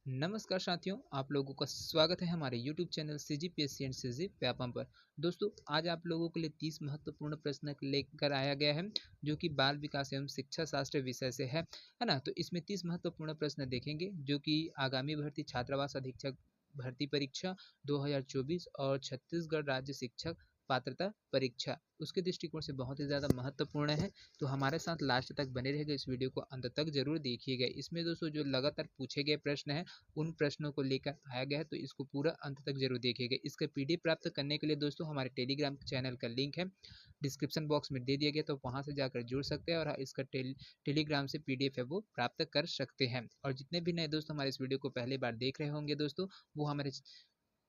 नमस्कार साथियों, आप लोगों का स्वागत है हमारे YouTube channel CGPSC and CG Vyapam पर। दोस्तों, आज आप लोगों के लिए 30 महत्वपूर्ण प्रश्न लेकर आया गया है, जो कि बाल विकास एवं शिक्षा शास्त्र विषय से है ना। तो इसमें 30 महत्वपूर्ण प्रश्न देखेंगे, जो कि आगामी भर्ती छात्रावास अधीक्षक भर्ती परीक्षा 2024 और छत्तीसगढ़ राज्य शिक्षक पात्रता परीक्षा उसके दृष्टिकोण से बहुत ही ज़्यादा महत्वपूर्ण है। तो हमारे साथ लास्ट तक बने रहेगा, इस वीडियो को अंत तक जरूर देखिएगा। इसमें दोस्तों जो लगातार पूछे गए प्रश्न हैं, उन प्रश्नों को लेकर आया गया है, तो इसको पूरा अंत तक जरूर देखिएगा। इसका पीडीएफ प्राप्त करने के लिए दोस्तों हमारे टेलीग्राम चैनल का लिंक है डिस्क्रिप्शन बॉक्स में दे दिया गया, तो वहां से जाकर जुड़ सकते हैं और इसका टेलीग्राम से पीडीएफ है वो प्राप्त कर सकते हैं। और जितने भी नए दोस्त हमारे इस वीडियो को पहली बार देख रहे होंगे दोस्तों, वो हमारे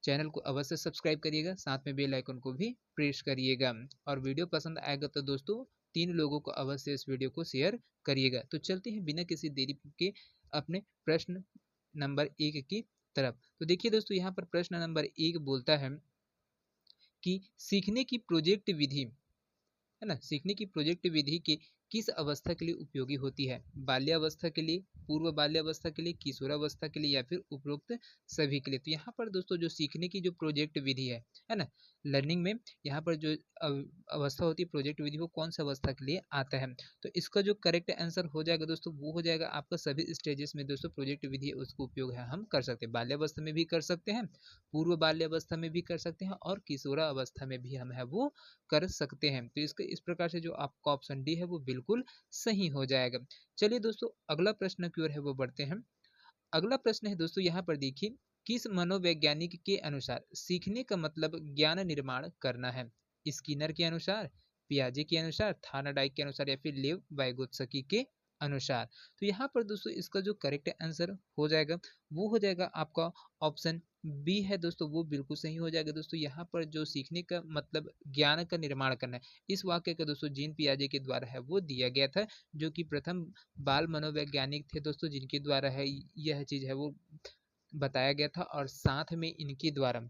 चैनल को अवश्य सब्सक्राइब करिएगा, साथ में बेल आइकन को भी प्रेस करिएगा। और वीडियो पसंद आएगा तो दोस्तों 3 लोगों को अवश्य इस वीडियो को शेयर करिएगा। तो चलते हैं बिना किसी देरी के अपने प्रश्न नंबर 1 की तरफ। तो देखिए दोस्तों, यहाँ पर प्रश्न नंबर 1 बोलता है कि सीखने की प्रोजेक्ट विधि, है ना, सीखने की प्रोजेक्ट विधि के किस अवस्था के लिए उपयोगी होती है? बाल्यावस्था के लिए, पूर्व बाल्यावस्था के लिए, किशोरावस्था के लिए, या फिर उपरोक्त सभी के लिए? तो यहाँ पर दोस्तों जो सीखने की जो प्रोजेक्ट विधि है ना, लर्निंग में यहाँ पर जो अवस्था होती है प्रोजेक्ट विधि, वो कौन सा अवस्था के लिए आता है? तो इसका जो करेक्ट आंसर हो जाएगा दोस्तों, वो हो जाएगा आपका सभी स्टेजेस में दोस्तों प्रोजेक्ट विधि है उसको उपयोग है हम कर सकते हैं। बाल्यावस्था में भी कर सकते हैं, पूर्व बाल्यावस्था में भी कर सकते हैं, और किशोरा अवस्था में भी हम है वो कर सकते हैं। तो इसके इस प्रकार से जो आपका ऑप्शन डी है वो बिल्कुल सही हो जाएगा। चलिए दोस्तों, अगला प्रश्न की ओर है वो बढ़ते हैं। अगला प्रश्न है दोस्तों, यहाँ पर देखिए, किस मनोवैज्ञानिक के अनुसार सीखने का मतलब ज्ञान निर्माण करना है? स्किनर के अनुसार, पियाजे के अनुसार, थार्नडाइक के अनुसार, या फिर लेव वाइगोत्स्की के अनुसार? तो यहाँ पर दोस्तों इसका जो करेक्ट आंसर हो जाएगा वो हो जाएगा आपका ऑप्शन बी है दोस्तों, वो बिल्कुल सही हो जाएगा। दोस्तों यहाँ पर जो सीखने का मतलब ज्ञान का निर्माण करना है, इस वाक्य का दोस्तों जीन पियाजे के द्वारा है वो दिया गया था, जो कि प्रथम बाल मनोवैज्ञानिक थे दोस्तों, जिनके द्वारा है यह चीज है वो बताया गया था। और साथ में इनके द्वारा,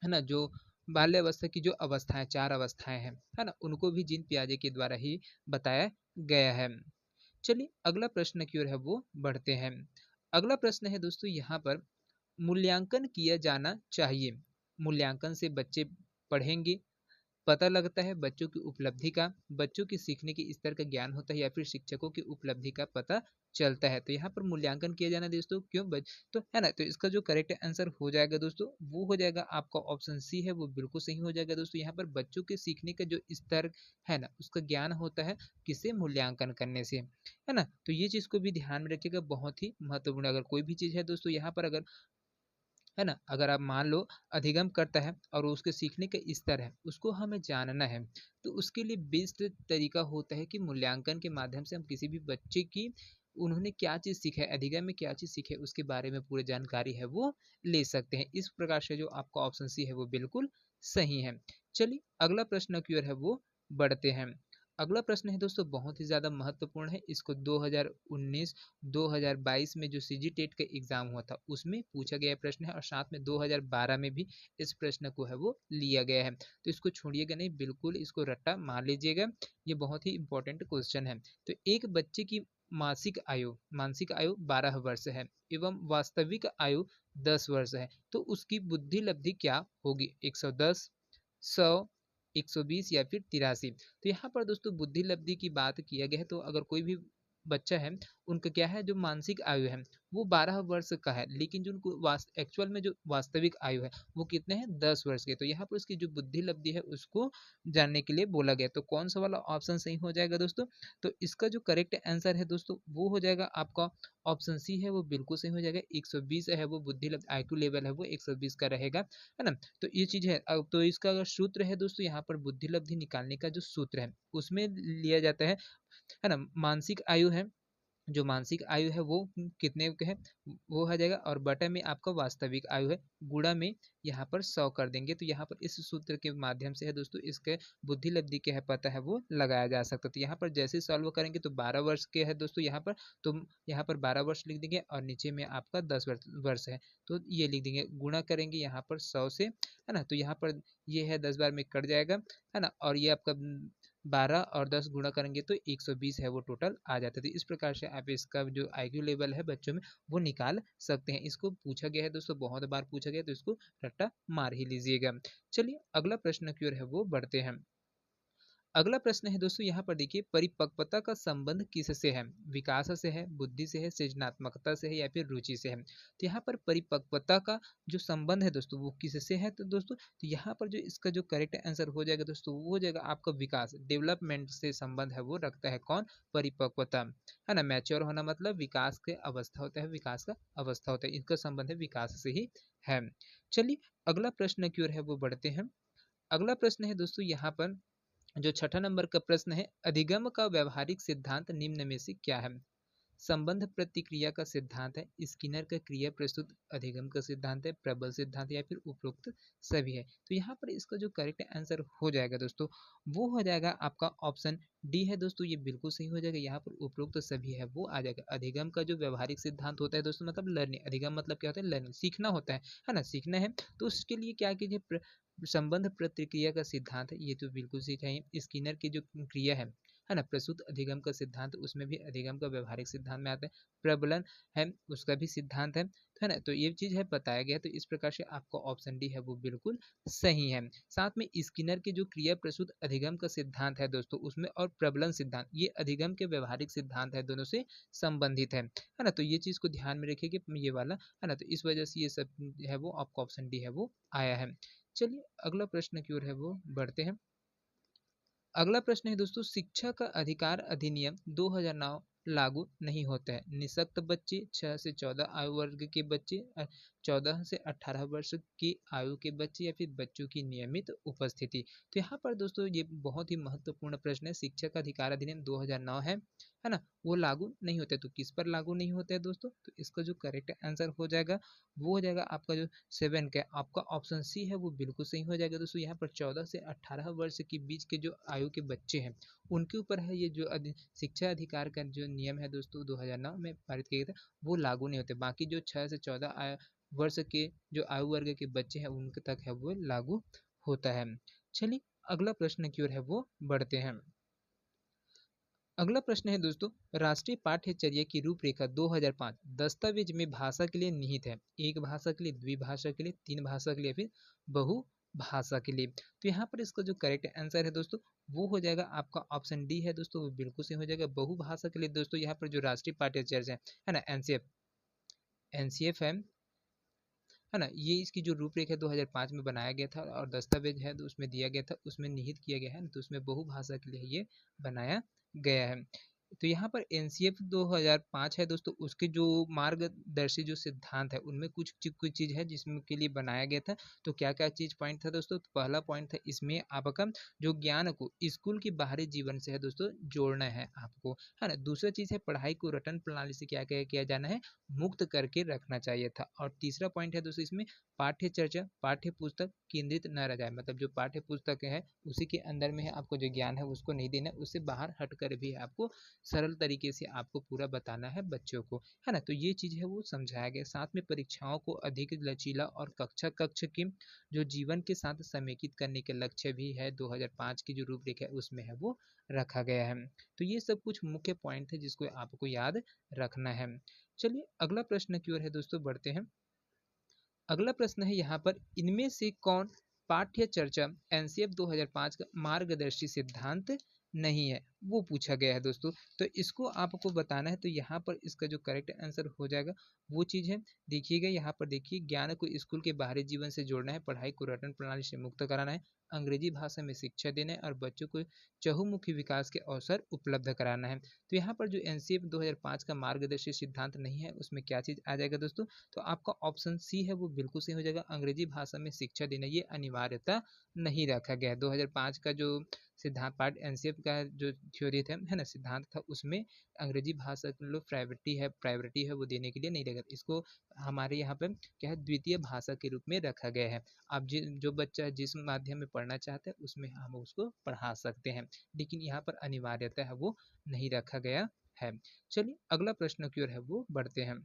है ना, जो बाल्यावस्था की जो अवस्थाएं, 4 अवस्थाएं हैं, है ना, उनको भी जीन पियाजे के द्वारा ही बताया गया है। चलिए अगला प्रश्न की ओर है वो बढ़ते हैं। अगला प्रश्न है दोस्तों, यहाँ पर मूल्यांकन किया जाना चाहिए। मूल्यांकन से बच्चे पढ़ेंगे, पता लगता है बच्चों की उपलब्धि का, बच्चों की सीखने के स्तर का ज्ञान होता है, या फिर शिक्षकों की उपलब्धि का पता चलता है? तो यहाँ पर मूल्यांकन किया जाना दोस्तों क्यों तो है ना, तो इसका जो करेक्ट आंसर हो जाएगा दोस्तों, वो हो जाएगा आपका ऑप्शन सी है वो बिल्कुल सही हो जाएगा। दोस्तों यहाँ पर बच्चों के सीखने का जो स्तर है ना, उसका ज्ञान होता है किसे? मूल्यांकन करने से, है ना। तो ये चीज को भी ध्यान में रखिएगा, बहुत ही महत्वपूर्ण। अगर कोई भी चीज है दोस्तों यहाँ पर, अगर, है ना, अगर आप मान लो अधिगम करता है और उसके सीखने का स्तर है उसको हमें जानना है, तो उसके लिए बेस्ट तरीका होता है कि मूल्यांकन के माध्यम से हम किसी भी बच्चे की, उन्होंने क्या चीज़ सीखा है, अधिगम में क्या चीज़ सीखे, उसके बारे में पूरी जानकारी है वो ले सकते हैं। इस प्रकार से जो आपका ऑप्शन सी है वो बिल्कुल सही है। चलिए अगला प्रश्न की ओर है वो बढ़ते हैं। अगला प्रश्न है दोस्तों बहुत ही ज़्यादा महत्वपूर्ण है। इसको 2019-2022 में जो सीजी टेट का एग्जाम हुआ था उसमें पूछा गया प्रश्न है, और साथ में 2012 में भी इस प्रश्न को है वो लिया गया है। तो इसको छोड़िएगा नहीं, बिल्कुल इसको रट्टा मार लीजिएगा, ये बहुत ही इंपॉर्टेंट क्वेश्चन है। तो एक बच्चे की मानसिक आयु 12 वर्ष है एवं वास्तविक आयु 10 वर्ष है, तो उसकी बुद्धि लब्धि क्या होगी? 110, 100, 120, या फिर 83? तो यहाँ पर दोस्तों बुद्धि लब्धि की बात किया गया है, तो अगर कोई भी बच्चा है, उनका क्या है, जो मानसिक आयु है वो 12 वर्ष का है, लेकिन जो उनको एक्चुअल में जो वास्तविक आयु है वो कितने हैं? 10 वर्ष के। तो यहाँ पर उसकी जो बुद्धि लब्धि है उसको जानने के लिए बोला गया। तो कौन सा वाला ऑप्शन सही हो जाएगा दोस्तों? तो इसका जो करेक्ट आंसर है दोस्तों वो हो जाएगा आपका ऑप्शन सी है वो बिल्कुल सही हो जाएगा। 120 है वो बुद्धि IQ लेवल है वो 120 का रहेगा, है ना। तो ये चीज है। अब तो इसका अगर सूत्र है दोस्तों, यहाँ पर बुद्धि लब्धि निकालने का जो सूत्र है उसमें लिया जाता है ना, मानसिक आयु है, जो मानसिक आयु है वो कितने का है वो आ जाएगा, और बटा में आपका वास्तविक आयु है, गुणा में यहाँ पर 100 कर देंगे। तो यहाँ पर इस सूत्र के माध्यम से है दोस्तों इसके बुद्धि लब्धि क्या है पता है वो लगाया जा सकता है। तो यहाँ पर जैसे सॉल्व करेंगे तो 12 वर्ष के है दोस्तों यहाँ पर, तो यहाँ पर 12 वर्ष लिख देंगे और नीचे में आपका 10 वर्ष है, तो ये लिख देंगे, गुणा करेंगे यहाँ पर 100 से, है ना। तो यहाँ पर ये है 10 बार में कट जाएगा, है ना, और ये आपका 12 और 10 गुणा करेंगे तो 120 है वो टोटल आ जाता है। तो इस प्रकार से आप इसका जो IQ लेवल है बच्चों में वो निकाल सकते हैं। इसको पूछा गया है दोस्तों, बहुत बार पूछा गया, तो इसको रट्टा मार ही लीजिएगा। चलिए अगला प्रश्न की ओर है वो बढ़ते हैं। अगला प्रश्न है दोस्तों, यहाँ पर देखिए, परिपक्वता का संबंध किससे है? विकास से है, बुद्धि से है, सृजनात्मकता से है या फिर रुचि से है? तो यहाँ पर परिपक्वता का जो संबंध है दोस्तों वो किससे है? तो दोस्तों तो यहाँ पर जो इसका जो करेक्ट आंसर हो जाएगा दोस्तों वो हो जाएगा आपका विकास, डेवलपमेंट से संबंध है वो रखता है। कौन? परिपक्वता, है ना। मैच्योर होना मतलब विकास के अवस्था होता है, विकास का अवस्था होता है, इनका संबंध है विकास से ही है। चलिए अगला प्रश्न की ओर है वो बढ़ते हैं। अगला प्रश्न है दोस्तों यहाँ पर जो छठा नंबर का प्रश्न है, अधिगम का व्यवहारिक सिद्धांत निम्न में से क्या है? संबंध प्रतिक्रिया का सिद्धांत है, स्किनर का क्रिया प्रस्तुत अधिगम का सिद्धांत है, प्रबल सिद्धांत या फिर उपरोक्त सभी है? तो यहाँ पर इसका जो करेक्ट आंसर हो जाएगा दोस्तों वो हो जाएगा आपका ऑप्शन डी है दोस्तों, ये बिल्कुल सही हो जाएगा। यहाँ पर उपरोक्त सभी है वो आ जाएगा। अधिगम का जो व्यवहारिक सिद्धांत होता है दोस्तों मतलब लर्निंग, अधिगम मतलब क्या होता है? लर्निंग, सीखना होता है ना। सीखना है तो उसके लिए क्या कीजिए, संबंध प्रतिक्रिया का सिद्धांत है, ये तो बिल्कुल सीखाइए। स्किनर की जो क्रिया है ना, प्रसूत अधिगम का सिद्धांत, उसमें भी अधिगम का व्यवहारिक सिद्धांत में आता है। प्रबलन है उसका भी सिद्धांत है ना। तो ये चीज है बताया गया, तो इस प्रकार से आपका ऑप्शन डी है वो बिल्कुल सही है। साथ में स्किनर की जो क्रिया प्रसूत अधिगम का सिद्धांत है दोस्तों उसमें, और प्रबलन सिद्धांत, ये अधिगम के व्यवहारिक सिद्धांत है, दोनों से संबंधित है ना। तो ये चीज को ध्यान में रखिए कि ये वाला है ना, तो इस वजह से ये सब है वो आपका ऑप्शन डी है वो आया है। चलिए अगला प्रश्न की ओर है वो बढ़ते हैं। अगला प्रश्न है दोस्तों, शिक्षा का अधिकार अधिनियम 2009 लागू नहीं होता है। निःशक्त बच्चे, 6 से 14 आयु वर्ग के बच्चे, 14 से 18 वर्ष की आयु के बच्चे या फिर बच्चों की नियमित उपस्थिति? तो यहाँ पर दोस्तों ये बहुत ही महत्वपूर्ण प्रश्न है। शिक्षा का अधिकार अधिनियम 2009 है ना, वो लागू नहीं होता है। तो किस पर लागू नहीं होता है दोस्तों? तो इसका जो करेक्ट आंसर हो जाएगा वो हो जाएगा आपका जो 7 का आपका ऑप्शन सी है वो बिल्कुल सही हो जाएगा दोस्तों। यहाँ पर 14 से 18 वर्ष के बीच के जो आयु के बच्चे हैं उनके ऊपर है ये जो शिक्षा अधिकार का जो नियम है दोस्तों 2009 में पारित किया गया था वो लागू नहीं होते। बाकी जो 6 से 14 वर्ष के जो आयु वर्ग के बच्चे हैं उनके तक है वो लागू होता है। चलिए अगला प्रश्न की ओर है वो बढ़ते हैं। अगला प्रश्न है दोस्तों, राष्ट्रीय पाठ्यचर्या की रूपरेखा 2005 दस्तावेज में भाषा के लिए निहित है। एक भाषा के लिए, द्विभाषा के लिए, तीन भाषा के लिए, फिर बहु भाषा के लिए? तो यहाँ पर इसका जो करेक्ट आंसर है दोस्तों वो हो जाएगा आपका ऑप्शन डी है दोस्तों, वो बिल्कुल सही हो जाएगा। बहुभाषा के लिए दोस्तों यहाँ पर जो राष्ट्रीय पाठ्यचर्या है ना, एनसीएफ है ना, ये इसकी जो रूपरेखा 2005 में बनाया गया था और दस्तावेज है तो उसमें दिया गया था, उसमें निहित किया गया है, तो उसमें बहुभाषा के लिए ये बनाया गया है। तो यहाँ पर एनसीएफ 2005 है दोस्तों, उसके जो मार्गदर्शी जो सिद्धांत है उनमें कुछ चीज है जिसमें के लिए बनाया गया था। तो क्या क्या चीज पॉइंट था दोस्तों? तो पहला पॉइंट था इसमें आपका जो ज्ञान को स्कूल की बाहरी जीवन से है दोस्तों जोड़ना है आपको, है ना। दूसरा चीज है पढ़ाई को रटन प्रणाली से क्या क्या किया जाना है, मुक्त करके रखना चाहिए था। और तीसरा पॉइंट है दोस्तों इसमें पाठ्य चर्चा, पाठ्य पुस्तक केंद्रित न रह जाए, मतलब जो पाठ्य पुस्तक है उसी के अंदर में है, आपको जो ज्ञान है उसको नहीं देना, उससे बाहर हटकर भी आपको सरल तरीके से आपको पूरा बताना है बच्चों को, है ना। तो ये चीज है वो समझाया गया। साथ में परीक्षाओं को अधिक लचीला और कक्षा कक्ष के जो जीवन के साथ समेकित करने के लक्ष्य भी है 2005 की जो रूपरेखा है उसमें है वो रखा गया है। तो ये सब कुछ मुख्य पॉइंट है जिसको आपको याद रखना है। चलिए अगला प्रश्न की ओर है दोस्तों बढ़ते हैं। अगला प्रश्न है यहाँ पर, इनमें से कौन पाठ्य चर्चा एनसीएफ 2005 का मार्गदर्शी सिद्धांत नहीं है? वो पूछा गया है दोस्तों। तो इसको आपको बताना है, तो यहाँ पर इसका जो करेक्ट आंसर हो जाएगा वो चीज है, देखिएगा यहाँ पर देखिए, ज्ञान को स्कूल के बाहरी जीवन से जोड़ना है, पढ़ाई को रटन प्रणाली से मुक्त कराना है, अंग्रेजी भाषा में शिक्षा देना है और बच्चों को चहुमुखी विकास के अवसर उपलब्ध कराना है। तो यहाँ पर जो एनसीएफ 2005 का मार्गदर्शी सिद्धांत नहीं है उसमें क्या चीज आ जाएगा दोस्तों? तो आपका ऑप्शन सी है वो बिल्कुल सही हो जाएगा। अंग्रेजी भाषा में शिक्षा देना ये अनिवार्यता नहीं रखा गया है। 2005 का जो सिद्धांत पार्ट एनसीएफ का जो थ्योरी था है ना, सिद्धांत था, उसमें अंग्रेजी भाषा को लोग प्रायोरिटी है वो देने के लिए नहीं रहेगा। इसको हमारे यहाँ पे क्या है, द्वितीय भाषा के रूप में रखा गया है। आप जो बच्चा जिस माध्यम में पढ़ना चाहता है उसमें हम उसको पढ़ा सकते हैं, लेकिन यहाँ पर अनिवार्यता है वो नहीं रखा गया है। चलिए अगला प्रश्न की ओर है वो बढ़ते हैं।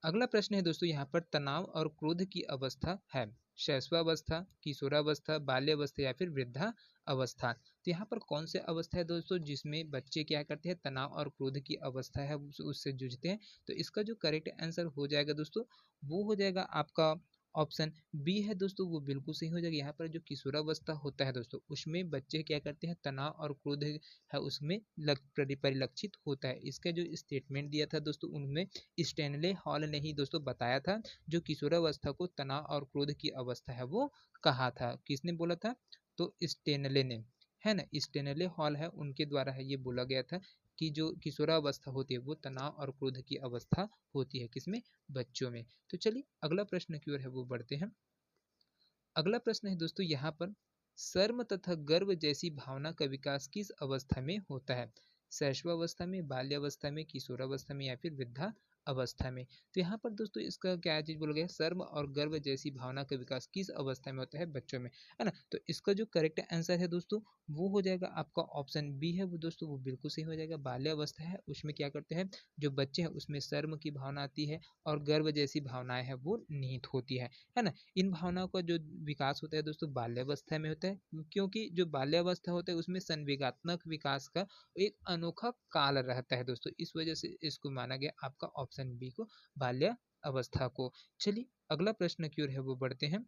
अगला प्रश्न है दोस्तों यहाँ पर, तनाव और क्रोध की अवस्था है शैशवावस्था, किशोरावस्था, बाल्यावस्था या फिर वृद्धा अवस्था? तो तो यहाँ पर कौन सी अवस्था है दोस्तों जिसमें बच्चे क्या करते हैं, तनाव और क्रोध की अवस्था है उससे जूझते हैं। तो इसका जो करेक्ट आंसर हो जाएगा दोस्तों वो हो जाएगा आपका ऑप्शन बी है दोस्तों, वो बिल्कुल सही हो जाएगा। यहाँ पर जो किशोरावस्था होता है दोस्तों उसमें बच्चे क्या करते हैं, तनाव और क्रोध है उसमें परिलक्षित होता है। इसका जो स्टेटमेंट दिया था दोस्तों उनमें स्टैनले हॉल ने ही दोस्तों बताया था जो किशोरावस्था को तनाव और क्रोध की अवस्था है वो कहा था। किसने बोला था, तो स्टेनले ने, है ना, स्टेनले हॉल है उनके द्वारा है ये बोला गया था कि जो किशोरावस्था होती है वो तनाव और क्रोध की अवस्था होती है, किसमें, बच्चों में। तो चलिए अगला प्रश्न की ओर है वो बढ़ते हैं। अगला प्रश्न है दोस्तों यहाँ पर, शर्म तथा गर्व जैसी भावना का विकास किस अवस्था में होता है, शैशवावस्था में, बाल्यावस्था में, किशोरावस्था में या फिर वृद्धा अवस्था में। तो यहाँ पर दोस्तों इसका क्या चीज बोला गया, शर्म और गर्व जैसी भावना का विकास किस अवस्था में होता है, बच्चों में, है ना। तो इसका जो करेक्ट आंसर है दोस्तों वो हो जाएगा आपका ऑप्शन बी है वो दोस्तों, वो बिल्कुल सही हो जाएगा। बाल्यावस्था है उसमें क्या करते हैं, जो बच्चे हैं उसमें शर्म की भावना आती है और गर्व जैसी भावनाएं है वो निहित होती है ना। इन भावनाओं का जो विकास होता है दोस्तों बाल्यावस्था में होता है, क्योंकि जो बाल्यावस्था होता है उसमें संवेगात्मक विकास का एक अनोखा काल रहता है दोस्तों, इस वजह से इसको माना गया आपका ऑप्शन बी को, बाल्य अवस्था को। चलिए अगला प्रश्न की ओर है वो बढ़ते हैं।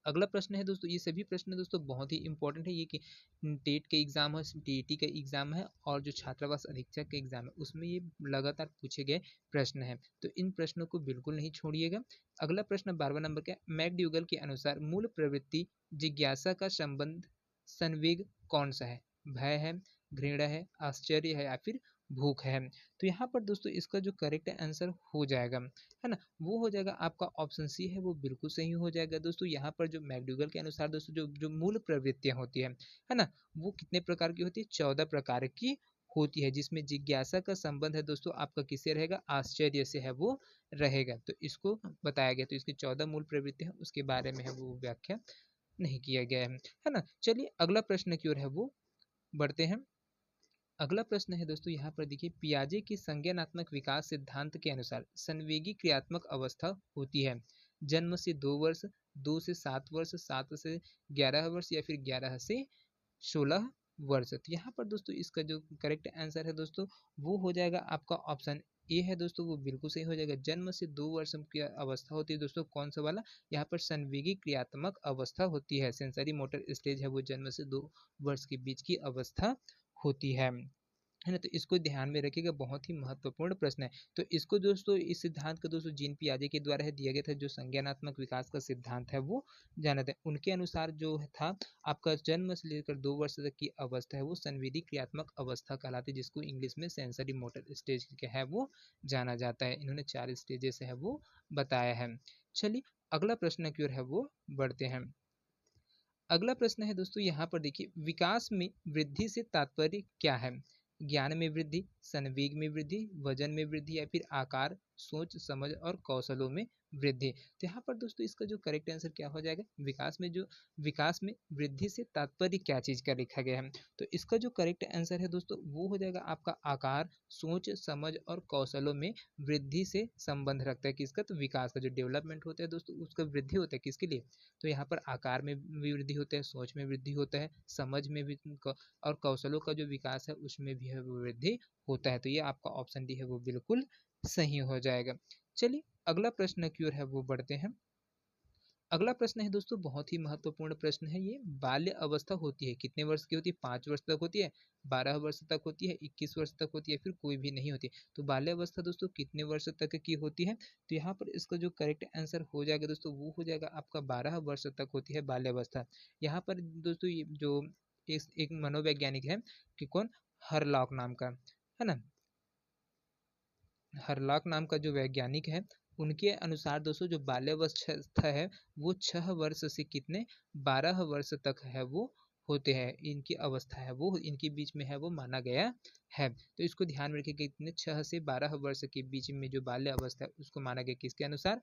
अगला प्रश्न है दोस्तों, ये सभी प्रश्न दोस्तों बहुत ही इंपॉर्टेंट है, ये कि टेट के एग्जाम है, टीईटी का एग्जाम है और जो छात्रावास अधीक्षक का एग्जाम है उसमें ये लगातार पूछे गए प्रश्न है, तो इन प्रश्नों को बिल्कुल नहीं छोड़िएगा। अगला प्रश्न 12 नंबर का, मैकडूगल के अनुसार मूल प्रवृत्ति जिज्ञासा का संबंध संवेग कौन सा है, भय है, घृणा है, आश्चर्य है या फिर भूख है। तो यहाँ पर दोस्तों इसका जो करेक्ट आंसर हो जाएगा, है ना, वो हो जाएगा आपका ऑप्शन सी है वो बिल्कुल सही हो जाएगा दोस्तों। यहाँ पर जो मैकडूगल के अनुसार दोस्तों जो जो मूल प्रवृत्तियां होती है ना, वो कितने प्रकार की होती है, 14 प्रकार की होती है, जिसमें जिज्ञासा का संबंध है दोस्तों आपका किससे रहेगा, आश्चर्य से है वो रहेगा। तो इसको बताया गया, तो इसकी 14 मूल प्रवृत्ति है उसके बारे में है वो व्याख्या नहीं किया गया है ना। चलिए अगला प्रश्न की ओर है वो बढ़ते हैं। अगला प्रश्न है दोस्तों यहाँ पर देखिए, पियाजे की संज्ञानात्मक विकास सिद्धांत के अनुसार संवेगी क्रियात्मक अवस्था होती है जन्म से 2 वर्ष, 2 से 7 वर्ष, 7 से 11 वर्ष या फिर 11 से 16 वर्ष। तो यहाँ पर दोस्तों इसका जो करेक्ट आंसर है दोस्तों वो हो जाएगा आपका ऑप्शन ए है दोस्तों, वो बिल्कुल सही हो जाएगा। जन्म से 2 वर्ष की अवस्था होती है दोस्तों, कौन सा वाला, यहाँ पर संवेगी क्रियात्मक अवस्था होती है, सेंसरी मोटर स्टेज है वो जन्म से 2 वर्ष के बीच की अवस्था होती है ना। तो इसको ध्यान में रखिएगा, बहुत ही महत्वपूर्ण प्रश्न है। तो इसको दोस्तों इस सिद्धांत को दोस्तों जीन पियाजे के द्वारा है दिया गया था, जो संज्ञानात्मक विकास का सिद्धांत है वो जाना था। उनके अनुसार जो था आपका जन्म से लेकर 2 वर्ष तक की अवस्था है वो संवेदी क्रियात्मक अवस्था कहलाती है, जिसको इंग्लिश में सेंसरी मोटर स्टेज क्या है वो जाना जाता है। इन्होंने 4 स्टेजेस है वो बताया है। चलिए अगला प्रश्न की ओर है वो बढ़ते हैं। अगला प्रश्न है दोस्तों यहाँ पर देखिए, विकास में वृद्धि से तात्पर्य क्या है, ज्ञान में वृद्धि, संवेग में वृद्धि, वजन में वृद्धि या फिर आकार, सोच समझ और कौशलों में वृद्धि। तो यहाँ पर दोस्तों इसका जो करेक्ट आंसर क्या हो जाएगा, विकास में वृद्धि से तात्पर्य क्या चीज का लिखा गया है। तो इसका जो करेक्ट आंसर है दोस्तों वो हो जाएगा आपका आकार, सोच समझ और कौशलों में वृद्धि से संबंध रखता है, किसका, तो विकास का जो डेवलपमेंट होता है दोस्तों उसका वृद्धि होता है किसके लिए, तो यहाँ पर आकार में भी वृद्धि होता है, सोच में वृद्धि होता है, समझ में भी और कौशलों का जो विकास है उसमें भी है वो वृद्धि होता है। तो ये आपका ऑप्शन डी है वो बिल्कुल सही हो जाएगा। चलिए अगला प्रश्न की ओर है वो बढ़ते हैं। अगला प्रश्न है दोस्तों बहुत ही महत्वपूर्ण प्रश्न है ये, बाल्य अवस्था होती है कितने वर्ष की होती है, 5 वर्ष तक होती है, 12 वर्ष तक होती है, 21 वर्ष तक होती है, फिर कोई भी नहीं होती। तो बाल्य अवस्था दोस्तों कितने वर्ष तक की होती है, तो यहाँ पर इसका जो करेक्ट आंसर हो जाएगा दोस्तों वो हो जाएगा आपका 12 वर्ष तक होती है बाल्य अवस्था। यहाँ पर दोस्तों ये जो एक मनोवैज्ञानिक है कि कौन, हरलॉक नाम का, है ना, हरलॉक नाम का जो वैज्ञानिक है उनके अनुसार दोस्तों जो बाल्यावस्था है वो 6 वर्ष से कितने 12 वर्ष तक है वो होते हैं, इनकी अवस्था है वो इनके बीच में है वो माना गया है। तो इसको ध्यान में रखिए कि इतने 6 से 12 वर्ष के बीच में जो बाल्य अवस्था है उसको माना गया किसके अनुसार,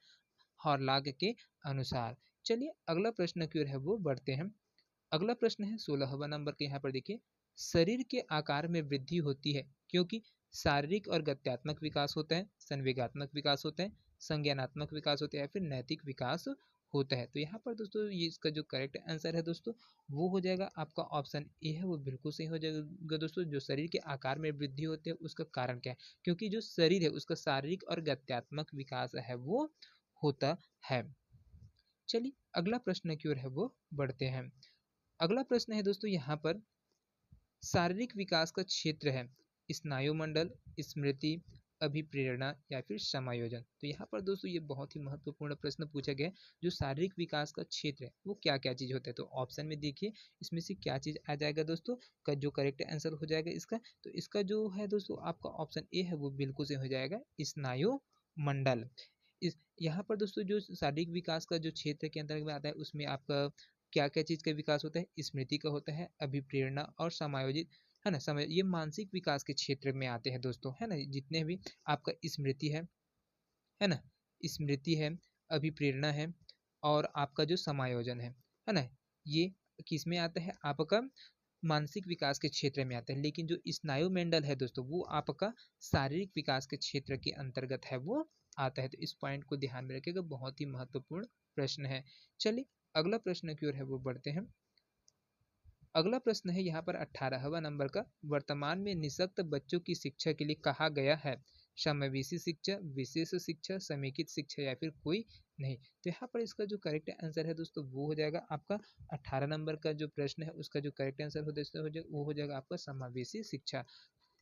हॉरलॉक के अनुसार। चलिए अगला प्रश्न की ओर है वो बढ़ते हैं। अगला प्रश्न है 16वां नंबर के, यहाँ पर देखिए, शरीर के आकार में वृद्धि होती है क्योंकि शारीरिक और गत्यात्मक विकास होता है, संवेगात्मक विकास होता है, संज्ञानात्मक विकास होता है या फिर नैतिक विकास होता है। तो यहाँ पर दोस्तों ये इसका जो करेक्ट आंसर है दोस्तों वो हो जाएगा आपका ऑप्शन ए है, वो बिल्कुल सही हो जाएगा दोस्तों। जो शरीर के आकार में वृद्धि होती है उसका कारण क्या है? क्योंकि जो शरीर है उसका शारीरिक और गत्यात्मक विकास है वो होता है। चलिए अगला प्रश्न की ओर है वो बढ़ते हैं। अगला प्रश्न है दोस्तों यहाँ पर, शारीरिक विकास का क्षेत्र है स्नायुमंडल, स्मृति, अभिप्रेरणा या फिर समायोजन। तो यहाँ पर दोस्तों ये बहुत ही महत्वपूर्ण प्रश्न पूछा गया है। जो शारीरिक विकास का क्षेत्र है वो क्या क्या चीज होता है? तो ऑप्शन में देखिए इसमें से क्या चीज आ जाएगा दोस्तों, का जो करेक्ट आंसर हो जाएगा इसका। तो इसका जो है दोस्तों आपका ऑप्शन ए है वो बिल्कुल से हो जाएगा स्नायु मंडल। इस यहाँ पर दोस्तों जो शारीरिक विकास का जो क्षेत्र के अंतर्गत आता है उसमें आपका क्या क्या चीज का विकास होता है? स्मृति का होता है, अभिप्रेरणा और समायोजित, है ना, समय, ये मानसिक विकास के क्षेत्र में आते हैं दोस्तों, है ना। जितने भी आपका स्मृति है ना, स्मृति है, अभिप्रेरणा है और आपका जो समायोजन है ना, ये किस में आता है? आपका मानसिक विकास के क्षेत्र में आता है। लेकिन जो स्नायु मंडल है दोस्तों वो आपका शारीरिक विकास के क्षेत्र के अंतर्गत है वो आता है। तो इस पॉइंट को ध्यान में रखिएगा, बहुत ही महत्वपूर्ण प्रश्न है। चलिए अगला प्रश्न की ओर है वो बढ़ते हैं। अगला प्रश्न है यहाँ पर 18वां नंबर का, वर्तमान में निःशक्त बच्चों की शिक्षा के लिए कहा गया है समावेशी शिक्षा, विशेष शिक्षा, समेकित शिक्षा या फिर कोई नहीं। तो यहाँ पर इसका जो करेक्ट आंसर है दोस्तों वो हो जाएगा आपका 18 नंबर का जो प्रश्न है उसका जो करेक्ट आंसर वो हो जाएगा आपका समावेशी शिक्षा।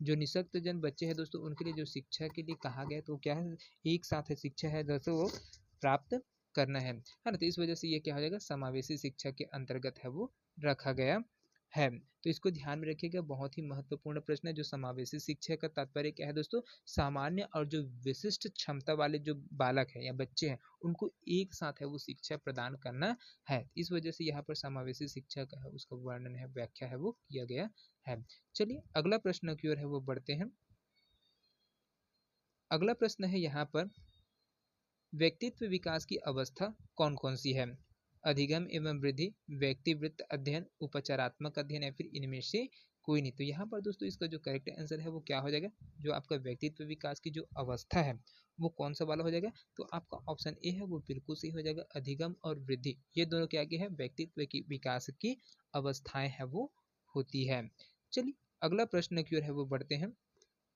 जो निःशक्त जन बच्चे हैं दोस्तों उनके लिए जो शिक्षा के लिए कहा गया तो क्या है, एक साथ है शिक्षा है दोस्तों वो प्राप्त करना है ना। तो इस वजह से ये क्या हो जाएगा, समावेशी शिक्षा के अंतर्गत है वो रखा गया है। तो इसको ध्यान में रखिएगा, बहुत ही महत्वपूर्ण प्रश्न है। जो समावेशी शिक्षा का तात्पर्य क्या है दोस्तों, सामान्य और जो विशिष्ट क्षमता वाले जो बालक है या बच्चे हैं उनको एक साथ है वो शिक्षा प्रदान करना है। इस वजह से यहाँ पर समावेशी शिक्षा का है उसका वर्णन है, व्याख्या है वो किया गया है। चलिए अगला प्रश्न की ओर है वो बढ़ते हैं। अगला प्रश्न है यहाँ पर, व्यक्तित्व विकास की अवस्था कौन कौन सी है? अधिगम एवं वृद्धि, व्यक्तिवृत्त अध्ययन, उपचारात्मक अध्ययन या फिर इनमें से कोई नहीं। तो यहाँ पर दोस्तों इसका जो करेक्ट आंसर है वो क्या हो जाएगा, जो आपका व्यक्तित्व विकास की जो अवस्था है वो कौन सा वाला हो जाएगा? तो आपका ऑप्शन ए है वो बिल्कुल सही हो जाएगा, अधिगम और वृद्धि। ये दोनों क्या क्या है, व्यक्तित्व की विकास की अवस्थाएं है वो होती है। चलिए अगला प्रश्न की ओर है वो बढ़ते हैं।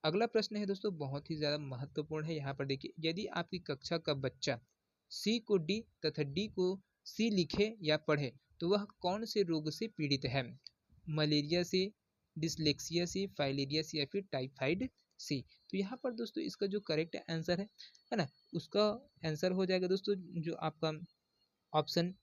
अगला प्रश्न है दोस्तों बहुत ही ज्यादा महत्वपूर्ण है। यहाँ पर देखिए, यदि आपकी कक्षा का बच्चा सी को डी तथा डी को सी लिखे या पढ़े तो वह कौन से रोग से पीड़ित है? मलेरिया से, डिसलेक्सिया से, फाइलेरिया से या फिर टाइफाइड से। तो यहाँ पर दोस्तों इसका जो करेक्ट आंसर है ना, उसका आंसर हो जाएगा दोस्तों जो आपका ऑप्शन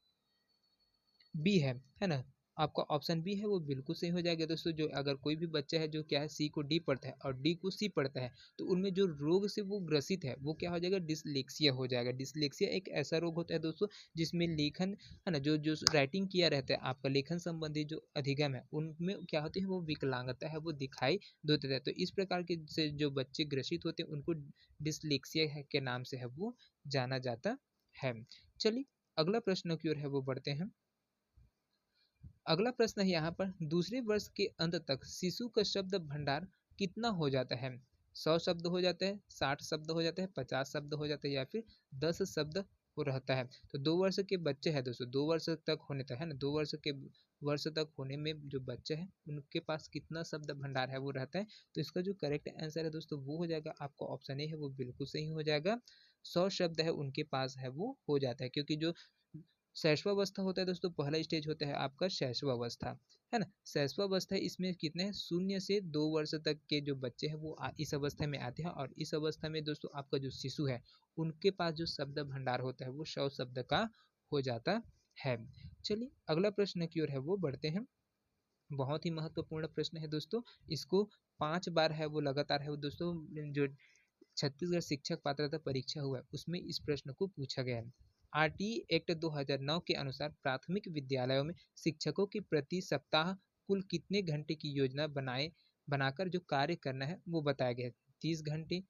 बी है ना। आपका ऑप्शन बी है वो बिल्कुल सही हो जाएगा दोस्तों। जो अगर कोई भी बच्चा है जो क्या है सी को डी पढ़ता है और डी को सी पढ़ता है तो उनमें जो रोग से वो ग्रसित है वो क्या हो जाएगा, डिसलेक्सिया हो जाएगा। डिसलेक्सिया एक ऐसा रोग होता है दोस्तों जिसमें लेखन है ना, जो जो राइटिंग किया रहता है आपका लेखन संबंधी जो अधिगम है उनमें क्या होती है वो विकलांगता है वो दिखाई देता है। तो इस प्रकार के से जो बच्चे ग्रसित होते हैं उनको डिसलेक्सिया के नाम से है वो जाना जाता है। चलिए अगला प्रश्न की ओर है वो बढ़ते हैं। अगला प्रश्न है यहाँ पर, दूसरे वर्ष के अंत तक शिशु का शब्द भंडार कितना हो जाता है? 100 शब्द हो जाता है, 60 शब्द हो जाता है, 50 शब्द हो जाता है या फिर 10 शब्द हो रहता है? तो 2 वर्ष के बच्चे हैं दोस्तों, 2 वर्ष तक होने तक है ना, 2 वर्ष तक होने में जो बच्चे हैं उनके पास कितना शब्द भंडार है वो रहता है? तो इसका जो करेक्ट आंसर है दोस्तों वो हो जाएगा आपका ऑप्शन ए है वो बिल्कुल सही हो जाएगा। 100 शब्द है उनके पास है वो हो जाता है। क्योंकि जो शैशवावस्था होता है दोस्तों, पहला स्टेज होता है आपका शैशवावस्था, है ना। शैशवावस्था इसमें कितने हैं, 0 से 2 वर्ष तक के जो बच्चे हैं वो इस अवस्था में आते हैं। और इस अवस्था में दोस्तों आपका जो शिशु है उनके पास जो शब्द भंडार होता है वो 100 शब्द का हो जाता है। चलिए अगला प्रश्न की ओर है वो बढ़ते हैं। बहुत ही महत्वपूर्ण प्रश्न है दोस्तों, इसको 5 बार है वो लगातार है वो दोस्तों, जो छत्तीसगढ़ शिक्षक पात्रता परीक्षा हुआ है उसमें इस प्रश्न को पूछा गया है। आरटीई एक्ट 2009 के अनुसार प्राथमिक विद्यालयों में शिक्षकों की प्रति सप्ताह कुल कितने घंटे की योजना बनाकर जो कार्य करना है वो बताया गया है? 30 घंटे,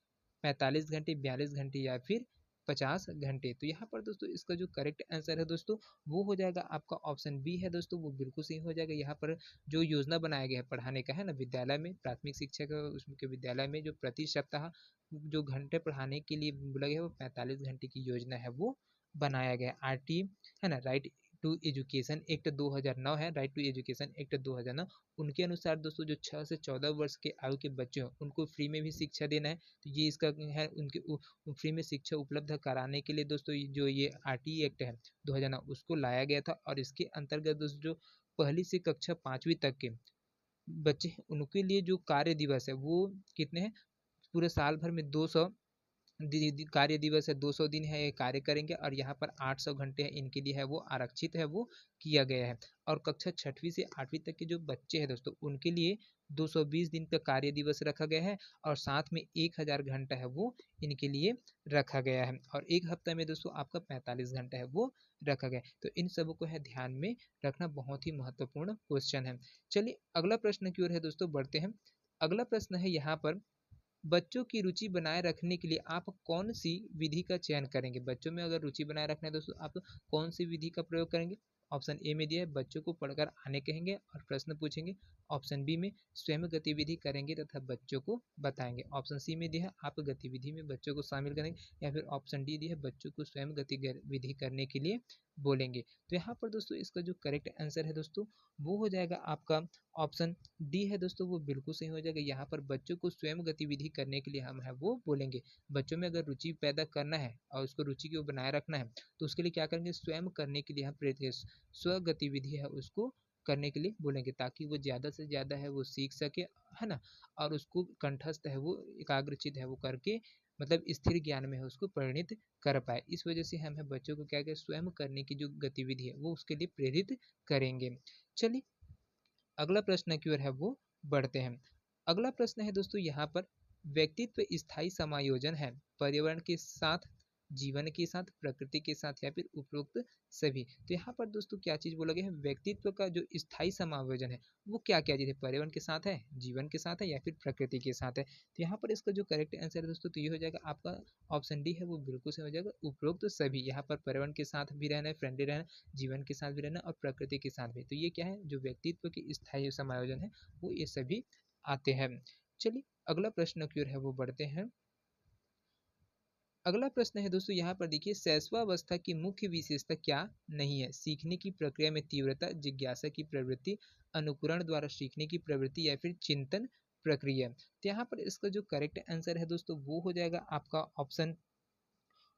45 घंटे, 42 घंटे या फिर 50 घंटे। तो यहाँ पर दोस्तों इसका जो करेक्ट आंसर है दोस्तों वो हो जाएगा आपका ऑप्शन बी है दोस्तों, वो बिल्कुल सही हो जाएगा। यहाँ पर जो योजना बनाया गया है पढ़ाने का है ना, विद्यालय में प्राथमिक शिक्षा का उसके विद्यालय में जो प्रति सप्ताह जो घंटे पढ़ाने के लिए बोला गया है वो 45 घंटे की योजना है वो बनाया गया। आरटी है ना, राइट टू एजुकेशन एक्ट 2009 है, राइट टू एजुकेशन एक्ट 2009। उनके अनुसार दोस्तों जो 6 से 14 वर्ष के आयु के बच्चे हों उनको फ्री में भी शिक्षा देना है। तो ये इसका है उनके फ्री में शिक्षा उपलब्ध कराने के लिए दोस्तों जो ये आरटी एक्ट है 2009 उसको लाया गया था। और इसके अंतर्गत दोस्तों जो पहली से कक्षा 5वीं तक के बच्चे हैं उनके लिए जो कार्य दिवस है वो कितने हैं, पूरे साल भर में 200 कार्य दिवस है, 200 दिन है ये कार्य करेंगे। और यहाँ पर 800 घंटे है इनके लिए है वो आरक्षित है वो किया गया है। और कक्षा 6वीं से 8वीं तक के जो बच्चे हैं दोस्तों उनके लिए 220 दिन का कार्य दिवस रखा गया है और साथ में 1000 घंटा है वो इनके लिए रखा गया है। और एक हफ्ता में दोस्तों आपका 45 घंटा है वो रखा गया है। तो इन सब को है ध्यान में रखना, बहुत ही महत्वपूर्ण क्वेश्चन है। चलिए अगला प्रश्न की ओर है दोस्तों बढ़ते हैं। अगला प्रश्न है यहाँ पर, बच्चों की रुचि बनाए रखने के लिए आप कौन सी विधि का चयन करेंगे? बच्चों में अगर रुचि बनाए रखना है दोस्तों आप कौन सी विधि का प्रयोग करेंगे? ऑप्शन ए में दिया है बच्चों को पढ़कर आने कहेंगे और प्रश्न पूछेंगे। ऑप्शन बी में स्वयं गतिविधि करेंगे तथा बच्चों को बताएंगे। ऑप्शन सी में दिया है आप गतिविधि में बच्चों को शामिल करेंगे। या फिर ऑप्शन डी दिया है बच्चों को स्वयं गतिविधि करने के लिए बोलेंगे। तो यहाँ पर दोस्तों इसका जो करेक्ट आंसर है दोस्तों वो हो जाएगा आपका ऑप्शन डी है दोस्तों, वो बिल्कुल सही हो जाएगा। यहाँ पर बच्चों को स्वयं गतिविधि करने के लिए हम है वो बोलेंगे। बच्चों में अगर रुचि पैदा करना है और उसको रुचि को बनाए रखना है तो उसके लिए क्या करेंगे, स्वयं करने के लिए हम प्रेरित स्व गतिविधि है उसको करने के लिए बोलेंगे, ताकि वो ज़्यादा से ज़्यादा है वो सीख सके, है ना। और उसको कंठस्थ है वो एकाग्रचित है वो करके मतलब स्थिर ज्ञान में है उसको परिणित कर पाए। इस वजह से हम है बच्चों को क्या करें, स्वयं करने की जो गतिविधि है वो उसके लिए प्रेरित करेंगे। चलिए अगला प्रश्न की ओर है वो बढ़ते हैं। अगला प्रश्न है दोस्तों यहाँ पर, व्यक्तित्व स्थायी समायोजन है पर्यावरण के साथ, जीवन के साथ, प्रकृति के साथ या फिर उपरोक्त सभी। तो यहाँ पर दोस्तों क्या चीज बोला गया है, व्यक्तित्व का जो स्थायी समायोजन है वो क्या क्या चीज है, पर्यावरण के साथ है, जीवन के साथ है या फिर प्रकृति के साथ है। तो यहाँ पर इसका जो करेक्ट आंसर है दोस्तों तो ये हो जाएगा आपका ऑप्शन डी है वो बिल्कुल से हो जाएगा उपरोक्त सभी। यहाँ पर पर्यावरण के साथ भी रहना है, फ्रेंडली रहना, जीवन के साथ भी रहना और प्रकृति के साथ भी। तो ये क्या है, जो व्यक्तित्व के स्थायी समायोजन है वो ये सभी आते हैं। चलिए अगला प्रश्न की ओर है वो बढ़ते हैं। अगला प्रश्न है दोस्तों यहाँ पर देखिए, शैशवावस्था की मुख्य विशेषता क्या नहीं है? सीखने की प्रक्रिया में तीव्रता, जिज्ञासा की प्रवृत्ति, अनुकरण द्वारा सीखने की प्रवृत्ति या फिर चिंतन प्रक्रिया। तो यहाँ पर इसका जो करेक्ट आंसर है दोस्तों वो हो जाएगा आपका ऑप्शन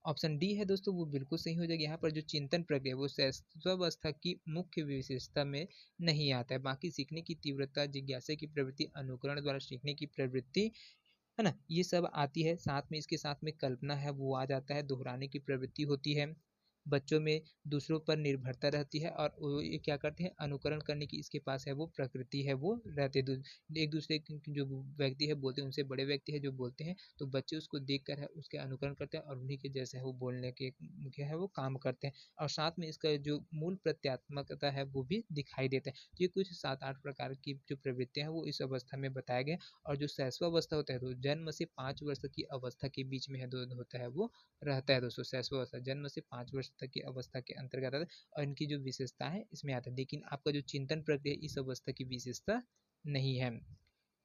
ऑप्शन डी है दोस्तों, वो बिल्कुल सही हो जाएगा। यहाँ पर जो चिंतन प्रक्रिया वो शैशवावस्था की मुख्य विशेषता में नहीं आता है। बाकी सीखने की तीव्रता, जिज्ञासा की प्रवृत्ति, अनुकरण द्वारा सीखने की प्रवृत्ति, है ना, ये सब आती है। साथ में इसके साथ में कल्पना है वो आ जाता है, दोहराने की प्रवृत्ति होती है, बच्चों में दूसरों पर निर्भरता रहती है और वो ये क्या करते हैं, अनुकरण करने की इसके पास है वो प्रकृति है वो रहते एक दूसरे जो व्यक्ति है बोलते हैं, उनसे बड़े व्यक्ति है जो बोलते हैं तो बच्चे उसको देख कर है उसके अनुकरण करते हैं और उन्हीं के जैसे है वो बोलने के क्या है वो काम करते हैं। और साथ में इसका जो मूल प्रत्यात्मकता है वो भी दिखाई देता है। तो ये कुछ 7-8 प्रकार की जो प्रवृत्तियां हैं वो इस अवस्था में बताया गया। और जो शैशवावस्था होता है तो जन्म से 5 वर्ष की अवस्था के बीच में है होता है वो रहता है दोस्तों। शैशवावस्था जन्म से 5 वर्ष तक की अवस्था के अंतर्गत आता है और इनकी जो विशेषता है इसमें आता है। लेकिन आपका जो चिंतन प्रक्रिया इस अवस्था की विशेषता नहीं है।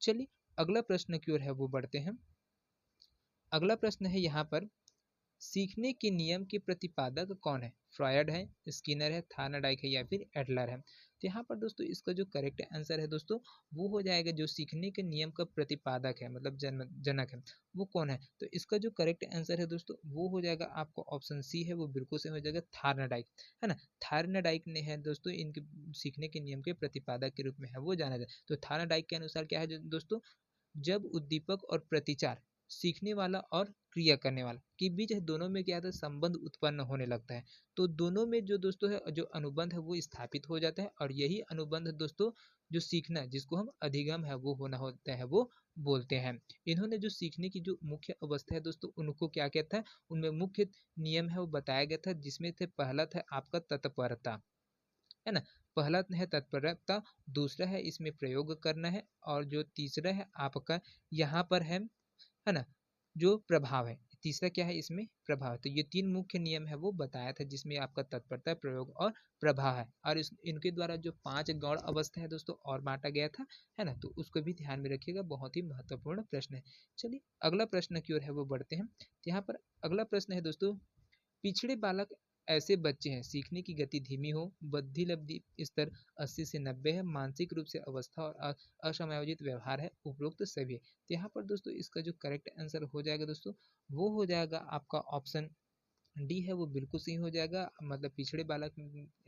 चलिए अगला प्रश्न की ओर है वो बढ़ते हैं। अगला प्रश्न है यहाँ पर, सीखने के नियम के प्रतिपादक कौन है? फ्रॉयड है, स्किनर है, थार्नडाइक है या फिर एडलर है। तो यहाँ पर दोस्तों इसका जो करेक्ट आंसर है दोस्तों वो हो जाएगा, जो सीखने के नियम का प्रतिपादक है मतलब जनक है वो कौन है? तो इसका जो करेक्ट आंसर है दोस्तों वो हो जाएगा आपको ऑप्शन सी है, वो बिल्कुल से हो जाएगा थार्नडाइक, है ना। थार्नडाइक ने है दोस्तों इनके सीखने के नियम के प्रतिपादक के रूप में है वो जाना जाए। तो थार्नडाइक के अनुसार क्या है दोस्तों, जब उद्दीपक और प्रतिचार, सीखने वाला और क्रिया करने वाला के बीच दोनों में क्या होता है, संबंध उत्पन्न होने लगता है। तो दोनों में जो दोस्तों है जो अनुबंध है वो स्थापित हो जाता है और यही अनुबंध दोस्तों जो सीखना जिसको हम अधिगम है वो होना होता है वो बोलते हैं। इन्होंने जो सीखने की जो मुख्य अवस्था है दोस्तों उनको क्या कहता है, उनमें मुख्य नियम है वो बताया गया था, जिसमें से पहला था आपका तत्परता, है ना। पहला है तत्परता, दूसरा है इसमें प्रयोग करना है और जो तीसरा है आपका यहाँ पर है ना, जो प्रभाव है। तीसरा क्या है इसमें प्रभाव। तो ये 3 मुख्य नियम है वो बताया था, जिसमें आपका तत्परता, प्रयोग और प्रभाव है। और इनके द्वारा जो 5 गौण अवस्था है दोस्तों और बांटा गया था, है ना, तो उसको भी ध्यान में रखिएगा, बहुत ही महत्वपूर्ण प्रश्न है। चलिए अगला प्रश्न की ओर है वो बढ़ते हैं। यहाँ पर अगला प्रश्न है दोस्तों, पिछड़े बालक ऐसे बच्चे हैं सीखने की गति धीमी हो, बुद्धि लब्धि स्तर 80 से 90 है, मानसिक रूप से अवस्था और असमायोजित व्यवहार है, उपरोक्त सभी है। तो यहाँ पर दोस्तों इसका जो करेक्ट आंसर हो जाएगा दोस्तों, वो हो जाएगा आपका ऑप्शन डी है, वो बिल्कुल सही हो जाएगा। मतलब पिछड़े बालक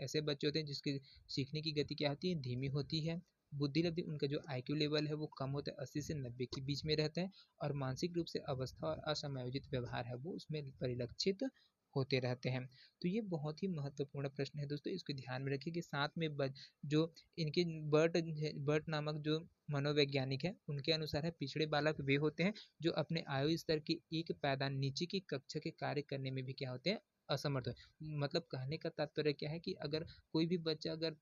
ऐसे बच्चे होते हैं जिसकी सीखने की गति क्या होती है, धीमी होती है, बुद्धि लब्धि उनका जो आईक्यू लेवल है वो कम होता है, 80 से 90 के बीच में रहता है, और मानसिक रूप से अवस्था और असमायोजित व्यवहार है वो उसमें परिलक्षित होते रहते हैं। तो ये बहुत ही महत्वपूर्ण प्रश्न है दोस्तों, इसको ध्यान में रखिए कि साथ में जो इनके बर्ट नामक जो मनोवैज्ञानिक है उनके अनुसार है, पिछड़े बालक वे होते हैं जो अपने आयु स्तर की एक पैदा नीचे की कक्षा के कार्य करने में भी क्या होते हैं, असमर्थ है। मतलब कहने का तात्पर्य क्या है कि अगर कोई भी बच्चा अगर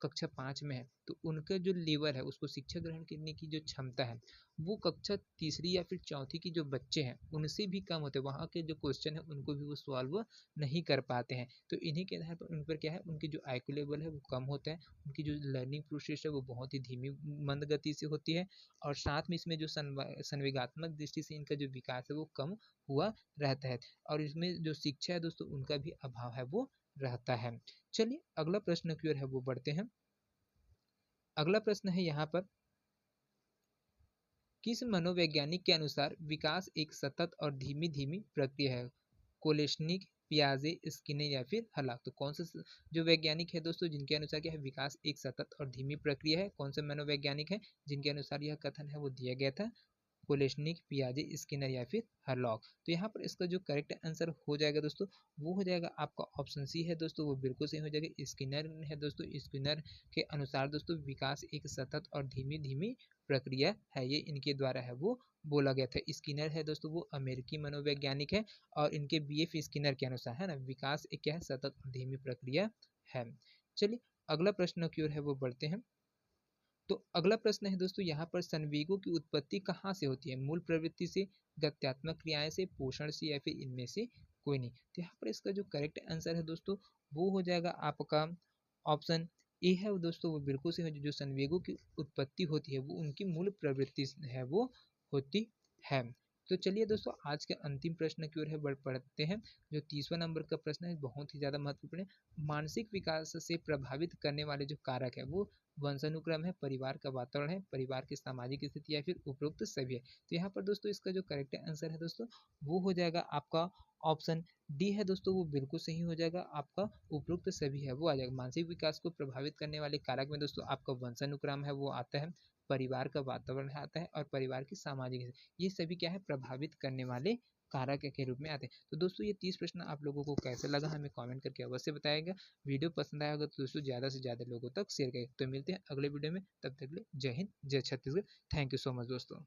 कक्षा 5 में है तो उनका जो लेवल है, उसको शिक्षा ग्रहण करने की जो क्षमता है वो कक्षा तीसरी या फिर चौथी की जो बच्चे हैं उनसे भी कम होते हैं। वहाँ के जो क्वेश्चन है उनको भी वो सॉल्व नहीं कर पाते हैं। तो इन्हीं के आधार पर उन पर क्या है, उनकी जो आईक्यू लेवल है वो कम होता है, उनकी जो लर्निंग प्रोसेस है वो बहुत ही धीमी मंद गति से होती है, और साथ में इसमें जो संवेगात्मक दृष्टि से इनका जो विकास है वो कम हुआ रहता है, और इसमें जो शिक्षा है दोस्तों उनका भी अभाव है वो रहता है। चलिए अगला प्रश्न की ओर है वो बढ़ते हैं। अगला प्रश्न है यहाँ पर, किस मनोवैज्ञानिक के अनुसार विकास एक सतत और धीमी धीमी प्रक्रिया है, कोलेशनिक, पियाजे, स्किनर या फिर हलाक। तो कौन से जो वैज्ञानिक है दोस्तों जिनके अनुसार क्या है, विकास एक सतत और धीमी प्रक्रिया है, कौन से मनोवैज्ञानिक है जिनके अनुसार यह कथन है वो दिया गया था, कोलेशनिक, पियाजे, स्किनर या फिर हरलॉक। तो यहाँ पर इसका जो करेक्ट आंसर हो जाएगा दोस्तों, वो हो जाएगा आपका ऑप्शन सी है दोस्तों, वो बिल्कुल सही हो जाएगा, स्किनर है दोस्तों। स्किनर के अनुसार दोस्तों विकास एक सतत और धीमी धीमी प्रक्रिया है, ये इनके द्वारा है वो बोला गया था। स्किनर है दोस्तों वो अमेरिकी मनोवैज्ञानिक है, और इनके BF स्किनर के अनुसार है ना, विकास एक क्या है, सतत और धीमी प्रक्रिया है। चलिए अगला प्रश्न की ओर है वो बढ़ते हैं। तो अगला प्रश्न है दोस्तों, यहाँ पर संवेगों की उत्पत्ति कहाँ से होती है, मूल प्रवृत्ति से, गत्यात्मक क्रियाएं से, पोषण से या फिर इनमें से कोई नहीं। तो यहाँ पर इसका जो करेक्ट आंसर है दोस्तों वो हो जाएगा आपका ऑप्शन ए है वो दोस्तों, वो बिल्कुल से जो संवेगों की उत्पत्ति होती है वो उनकी मूल प्रवृत्ति है वो होती है। तो चलिए दोस्तों आज के अंतिम प्रश्न की ओर है बढ़ पढ़ते हैं। जो 30वां नंबर का प्रश्न है बहुत ही ज़्यादा महत्वपूर्ण है। मानसिक विकास से प्रभावित करने वाले जो कारक है वो वंशानुक्रम है, परिवार का वातावरण है, परिवार की सामाजिक स्थिति या फिर उपरोक्त सभी है। तो यहाँ पर दोस्तों इसका जो करेक्ट आंसर है दोस्तों वो हो जाएगा आपका ऑप्शन डी है दोस्तों, वो बिल्कुल सही हो जाएगा, आपका उपरोक्त सभी है वो आ जाएगा। मानसिक विकास को प्रभावित करने वाले कारक में दोस्तों आपका वंशानुक्रम है वो आता है, परिवार का वातावरण आता है, और परिवार की सामाजिक, ये सभी क्या है, प्रभावित करने वाले कारक के रूप में आते हैं। तो दोस्तों ये 30 प्रश्न आप लोगों को कैसे लगा हमें कमेंट करके अवश्य बताएगा। वीडियो पसंद आया होगा तो दोस्तों ज़्यादा से ज़्यादा लोगों तक शेयर करें। तो मिलते हैं अगले वीडियो में, तब तक के लिए जय हिंद, जय Chhattisgarh. Thank you so much दोस्तों।